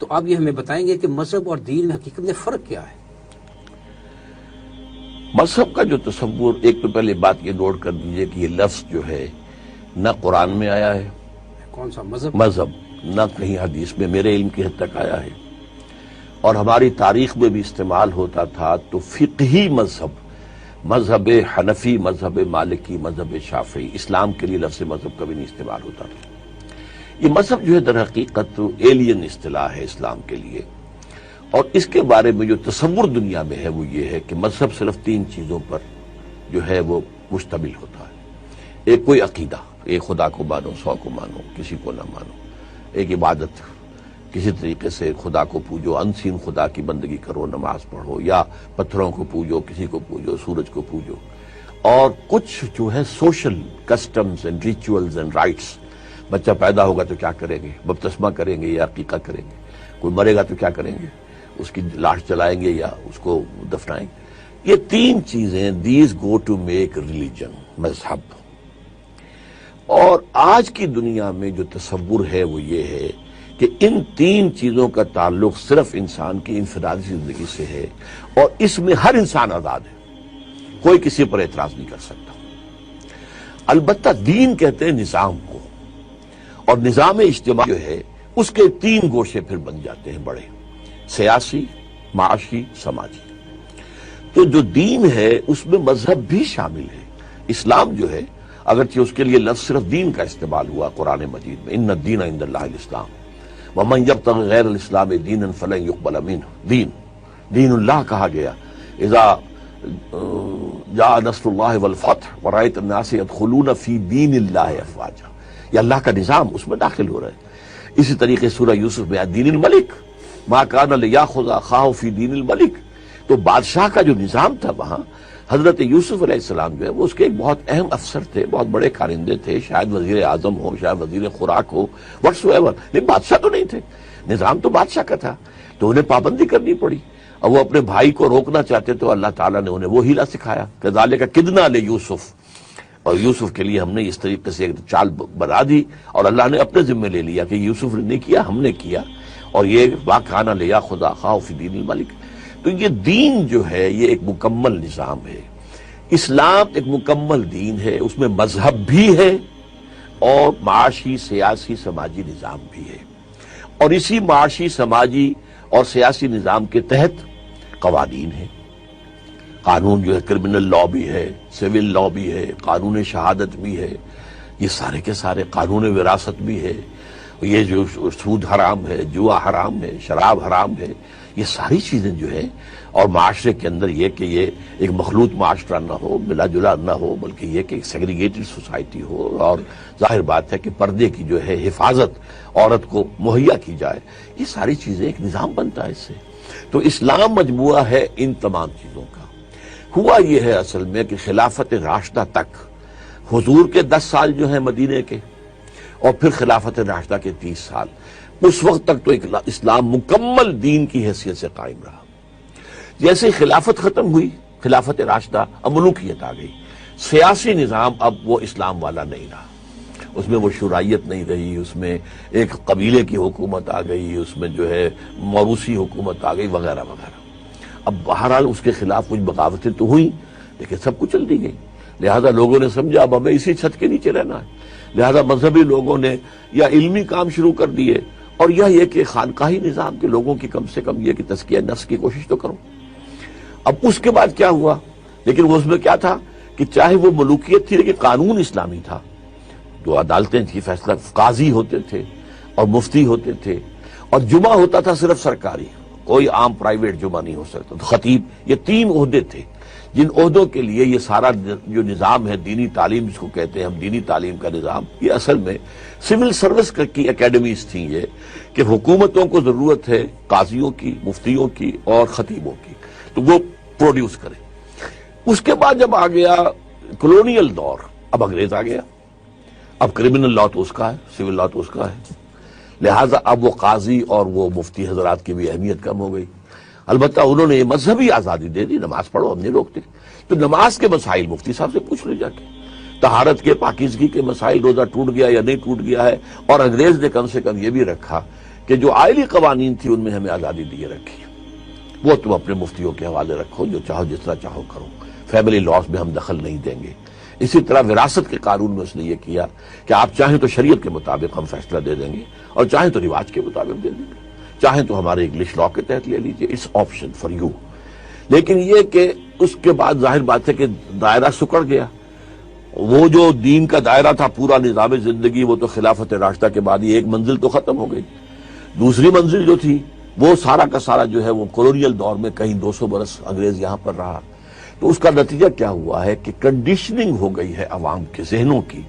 تو آپ یہ ہمیں بتائیں گے کہ مذہب اور دین میں حقیقت میں فرق کیا ہے؟ مذہب کا جو تصور، ایک تو پہلے بات یہ نوٹ کر دیجئے کہ یہ لفظ جو ہے نہ قرآن میں آیا ہے، کون سا مذہب؟ مذہب نہ کہیں حدیث میں میرے علم کی حد تک آیا ہے، اور ہماری تاریخ میں بھی استعمال ہوتا تھا تو فقہی مذہب، مذہب حنفی، مذہب مالکی، مذہب شافعی، اسلام کے لیے لفظ مذہب کبھی نہیں استعمال ہوتا تھا۔ یہ مذہب جو ہے در حقیقت ایلین اصطلاح ہے اسلام کے لیے، اور اس کے بارے میں جو تصور دنیا میں ہے وہ یہ ہے کہ مذہب صرف 3 چیزوں پر جو ہے وہ مشتمل ہوتا ہے۔ ایک کوئی عقیدہ، ایک خدا کو مانو، 100 کو مانو، کسی کو نہ مانو۔ ایک عبادت، کسی طریقے سے خدا کو پوجو، انسین خدا کی بندگی کرو، نماز پڑھو، یا پتھروں کو پوجو، کسی کو پوجو، سورج کو پوجو۔ اور کچھ جو ہے social customs and rituals and rights, بچہ پیدا ہوگا تو کیا کریں گے، بپتسمہ کریں گے یا عقیقہ کریں گے، کوئی مرے گا تو کیا کریں گے، اس کی لاش جلائیں گے یا اس کو دفنائیں گے۔ یہ 3 چیزیں، these go to make religion, مذہب۔ اور آج کی دنیا میں جو تصور ہے وہ یہ ہے کہ ان 3 چیزوں کا تعلق صرف انسان کی انفرادی زندگی سے ہے، اور اس میں ہر انسان آزاد ہے، کوئی کسی پر اعتراض نہیں کر سکتا۔ البتہ دین کہتے ہیں نظام کو، اور نظام اجتماعی جو ہے اس کے 3 گوشے پھر بن جاتے ہیں بڑے، سیاسی، معاشی، سماجی۔ تو جو دین ہے اس میں مذہب بھی شامل ہے۔ اسلام جو ہے، اگرچہ اس کے لیے لفظ صرف دین کا استعمال ہوا قرآن مجید میں، ان الدین عند اللہ الاسلام ومن یبتغ غیر الاسلام دینا فلن یقبل منہ، دین اللہ کہا گیا۔ اذا جاء نصر اللہ والفتح ورأیت الناس يدخلون فی دین اللہ افواجا، یہ اللہ کا نظام، اس میں داخل ہو رہا ہے۔ اسی طریقے سورہ یوسف میں دین الملک ما کان لیاخذ اخاہ فی دین الملک، تو بادشاہ کا جو نظام تھا وہاں، حضرت یوسف علیہ السلام جو ہے وہ اس کے ایک بہت اہم افسر تھے، بہت بڑے کارندے تھے، شاید وزیر اعظم ہو، شاید وزیر خوراک ہو، وٹس ایور، لیکن بادشاہ تو نہیں تھے، نظام تو بادشاہ کا تھا، تو انہیں پابندی کرنی پڑی، اور وہ اپنے بھائی کو روکنا چاہتے تو اللہ تعالیٰ نے انہیں وہ ہیلا سکھایا، کذالک کدنا لیوسف، اور یوسف کے لیے ہم نے اس طریقے سے ایک چال بنا دی، اور اللہ نے اپنے ذمہ لے لیا کہ یوسف نے نہیں کیا، ہم نے کیا، اور یہ واقعانہ لیاخذ اخاہ فی دین الملک۔ تو یہ دین جو ہے یہ ایک مکمل نظام ہے، اسلام ایک مکمل دین ہے، اس میں مذہب بھی ہے اور معاشی، سیاسی، سماجی نظام بھی ہے، اور اسی معاشی، سماجی اور سیاسی نظام کے تحت قوانین ہیں۔ قانون جو ہے کرمنل لا بھی ہے، سول لا بھی ہے، قانون شہادت بھی ہے، یہ سارے کے سارے، قانون وراثت بھی ہے، یہ جو سود حرام ہے، جوا حرام ہے، شراب حرام ہے، یہ ساری چیزیں جو ہے، اور معاشرے کے اندر یہ کہ یہ ایک مخلوط معاشرہ نہ ہو، ملا جلا نہ ہو، بلکہ یہ کہ ایک سیگریگیٹڈ سوسائٹی ہو، اور ظاہر بات ہے کہ پردے کی جو ہے حفاظت عورت کو مہیا کی جائے، یہ ساری چیزیں ایک نظام بنتا ہے اس سے۔ تو اسلام مجموعہ ہے ان تمام چیزوں کا۔ ہوا یہ ہے اصل میں کہ خلافت راشدہ تک، حضور کے 10 سال جو ہیں مدینے کے، اور پھر خلافت راشدہ کے 30 سال، اس وقت تک تو اسلام مکمل دین کی حیثیت سے قائم رہا۔ جیسے خلافت ختم ہوئی، خلافت راشدہ، اب ملوکیت آ گئی، سیاسی نظام اب وہ اسلام والا نہیں رہا، اس میں وہ شرعیت نہیں رہی، اس میں ایک قبیلے کی حکومت آ گئی، اس میں جو ہے موروثی حکومت آ گئی، وغیرہ وغیرہ۔ اب بہرحال اس کے خلاف کچھ بغاوتیں تو ہوئیں، لیکن سب کچھ چل دی گئی، لہذا لوگوں نے سمجھا اب ہمیں اسی چھت کے نیچے رہنا ہے، لہذا مذہبی لوگوں نے یا علمی کام شروع کر دیے، اور یہ کہ خانقاہی نظام کے لوگوں کی کم سے کم یہ کہ تزکیہ نفس کی کوشش تو کرو۔ اب اس کے بعد کیا ہوا، لیکن اس میں کیا تھا کہ چاہے وہ ملوکیت تھی لیکن قانون اسلامی تھا، جو عدالتیں تھی، فیصلہ قاضی ہوتے تھے اور مفتی ہوتے تھے، اور جمعہ ہوتا تھا صرف سرکاری، کوئی عام پرائیویٹ جمعہ نہیں ہو سکتا، خطیب، یہ 3 عہدے تھے جن عہدوں کے لیے یہ سارا جو نظام ہے، دینی تعلیم جس کو کہتے ہیں ہم، دینی تعلیم کا نظام، یہ اصل میں سول سروس کی اکیڈمیز تھیں، یہ کہ حکومتوں کو ضرورت ہے قاضیوں کی، مفتیوں کی اور خطیبوں کی، تو وہ پروڈیوس کریں۔ اس کے بعد جب آ گیا کلونیل دور، اب انگریز آ گیا، اب کرمنل لا تو اس کا ہے، سول لا تو اس کا ہے، لہٰذا اب وہ قاضی اور وہ مفتی حضرات کی بھی اہمیت کم ہو گئی۔ البتہ انہوں نے یہ مذہبی آزادی دے دی، نماز پڑھو، ہم نہیں روکتے، تو نماز کے مسائل مفتی صاحب سے پوچھ لے جا کے، طہارت کے، پاکیزگی کے مسائل، روزہ ٹوٹ گیا یا نہیں ٹوٹ گیا ہے، اور انگریز نے کم سے کم یہ بھی رکھا کہ جو آئلی قوانین تھی ان میں ہمیں آزادی دیے رکھی، وہ تم اپنے مفتیوں کے حوالے رکھو، جو چاہو جس طرح چاہو کرو، فیملی لاز میں ہم دخل نہیں دیں گے۔ اسی طرح وراثت کے قانون میں اس نے یہ کیا کہ آپ چاہیں تو شریعت کے مطابق ہم فیصلہ دے دیں گے، اور چاہیں تو رواج کے مطابق دے دیں گے، چاہیں تو ہمارے انگلش لا کے تحت لے لیجئے، اٹس آپشن فار یو۔ لیکن یہ کہ اس کے بعد ظاہر بات ہے کہ دائرہ سکڑ گیا، وہ جو دین کا دائرہ تھا، پورا نظام زندگی، وہ تو خلافت راشدہ کے بعد ہی ایک منزل تو ختم ہو گئی، دوسری منزل جو تھی وہ سارا کا سارا جو ہے وہ کولونیل دور میں کہیں 200 برس انگریز یہاں پر رہا۔ تو اس کا نتیجہ کیا ہوا ہے کہ کنڈیشننگ ہو گئی ہے عوام کے ذہنوں کی،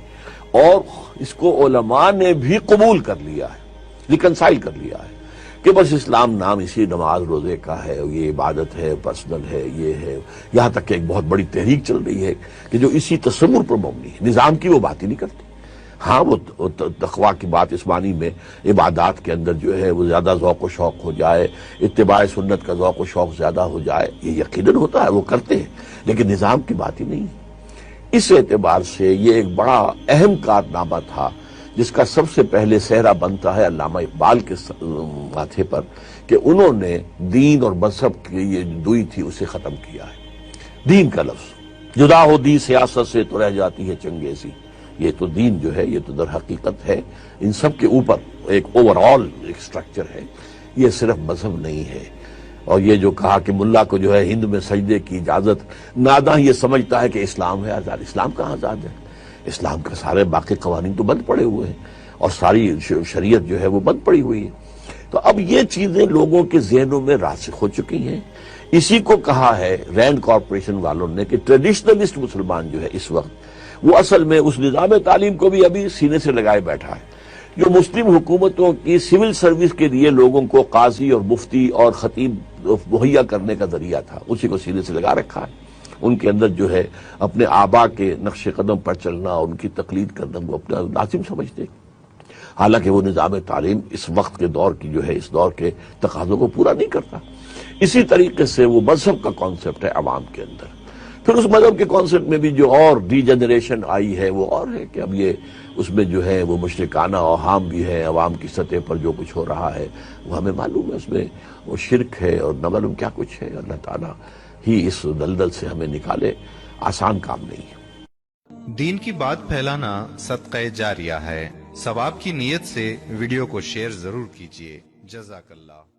اور اس کو علماء نے بھی قبول کر لیا ہے، ریکنسائل کر لیا ہے کہ بس اسلام نام اسی نماز روزے کا ہے، یہ عبادت ہے، پرسنل ہے، یہ ہے، یہاں تک کہ ایک بہت بڑی تحریک چل رہی ہے کہ جو اسی تصور پر مبنی ہے، نظام کی وہ بات ہی نہیں کرتی۔ ہاں وہ تقویٰ کی بات اس معنی میں عبادات کے اندر جو ہے وہ زیادہ ذوق و شوق ہو جائے، اتباع سنت کا ذوق و شوق زیادہ ہو جائے، یہ یقیناً ہوتا ہے، وہ کرتے ہیں، لیکن نظام کی بات ہی نہیں ہے۔ اس اعتبار سے یہ ایک بڑا اہم کارنامہ تھا جس کا سب سے پہلے سہرا بنتا ہے علامہ اقبال کے ماتھے پر، کہ انہوں نے دین اور مذہب کی یہ دوئی تھی اسے ختم کیا ہے۔ دین کا لفظ جدا ہو دی سیاست سے تو رہ جاتی ہے چنگیزی، یہ تو دین جو ہے یہ تو در حقیقت ہے ان سب کے اوپر ایک اوور آل ایک سٹرکچر ہے، یہ صرف مذہب نہیں ہے۔ اور یہ جو کہا کہ ملا کو جو ہے ہند میں سجدے کی اجازت، ناداں یہ سمجھتا ہے کہ اسلام ہے آزاد، اسلام کہاں آزاد ہے؟ اسلام کے سارے باقی قوانین تو بند پڑے ہوئے ہیں، اور ساری شریعت جو ہے وہ بند پڑی ہوئی ہے۔ تو اب یہ چیزیں لوگوں کے ذہنوں میں راسخ ہو چکی ہیں۔ اسی کو کہا ہے رینڈ کارپوریشن والوں نے کہ ٹریڈیشنلسٹ مسلمان جو ہے اس وقت وہ اصل میں اس نظام تعلیم کو بھی ابھی سینے سے لگائے بیٹھا ہے جو مسلم حکومتوں کی سول سروس کے لیے لوگوں کو قاضی اور مفتی اور خطیب مہیا کرنے کا ذریعہ تھا، اسی کو سینے سے لگا رکھا ہے۔ ان کے اندر جو ہے اپنے آبا کے نقش قدم پر چلنا، ان کی تقلید کرنا وہ اپنا لازم سمجھتے، حالانکہ وہ نظام تعلیم اس وقت کے دور کی جو ہے اس دور کے تقاضوں کو پورا نہیں کرتا۔ اسی طریقے سے وہ مذہب کا کانسیپٹ ہے عوام کے اندر۔ پھر اس مذہب کے کانسیپٹ میں بھی جو اور ڈی جنریشن آئی ہے وہ اور ہے کہ اب یہ اس میں جو ہے وہ مشرکانہ اوہام بھی ہے، عوام کی سطح پر جو کچھ ہو رہا ہے وہ ہمیں معلوم ہے، اس میں وہ شرک ہے اور نہ معلوم کیا کچھ ہے۔ اللہ تعالیٰ ہی اس دلدل سے ہمیں نکالے، آسان کام نہیں ہے۔ دین کی بات پھیلانا صدقہ جاریہ ہے، ثواب کی نیت سے ویڈیو کو شیئر ضرور کیجیے۔ جزاک اللہ۔